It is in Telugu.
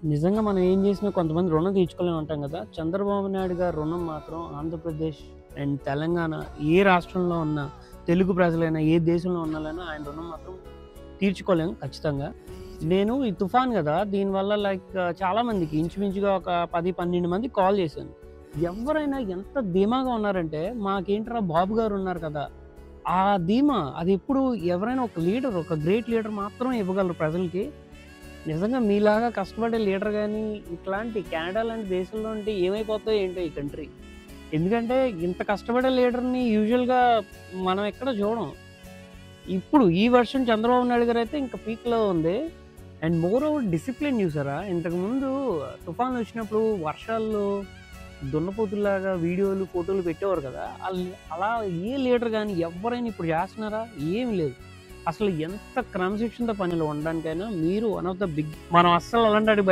నిజంగా మనం ఏం చేసినా కొంతమంది రుణం తీర్చుకోలేము అంటాం కదా! చంద్రబాబు నాయుడు గారి రుణం మాత్రం ఆంధ్రప్రదేశ్ అండ్ తెలంగాణ ఏ రాష్ట్రంలో ఉన్న తెలుగు ప్రజలైనా, ఏ దేశంలో ఉన్నోళ్ళైనా ఆయన రుణం మాత్రం తీర్చుకోలేము ఖచ్చితంగా. నేను ఈ తుఫాన్ గదా! దీనివల్ల చాలామందికి ఇంచుమించుగా ఒక 10, 12 మందికి కాల్ చేశాను. ఎవ్వరైనా ఎంత ధీమాగా ఉన్నారంటే, మాకేంట్రా బాబు గారు ఉన్నారు కదా! ఆ ధీమా అదెప్పుడు ఎవరైనా ఒక లీడర్, ఒక గ్రేట్ లీడర్ మాత్రమే ఇవ్వగలరు ప్రజలకి. నిజంగా మీలాగా కష్టపడే లీడర్ గాని, ఇట్లాంటి కెనడా లాంటి దేశంలో ఉంటే ఏమైపోద్దో ఏంటో ఈ కంట్రీ. ఎందుకంటే ఇంత కష్టపడే లీడర్‌ని యూజువల్‌గా మనం ఎక్కడ చూడం. ఇప్పుడు ఈ వర్షన్ చంద్రబాబు నాయుడు గారైతే ఇంకా పీక్‌లో ఉంది. అండ్ మోర్ ఓవర్ డిసిప్లిన్ చూసారా? ఇంతకుముందు తుఫాన్‌లొచ్చినప్పుడు వర్షాల్లో దున్నపోతుల్లాగా వీడియోలు, ఫోటోలు పెట్టేవారు కదా! అలా ఏ లీడర్ గాని ఎవ్వరైనా ఇప్పుడు చేస్తున్నారా? ఏమి లేదు. అసలు ఎంత క్రమశిక్షణతో పనిలో ఉండడానికైనా మీరు వన్ ఆఫ్ ద బిగ్ మనం అస్సలు అలాంటి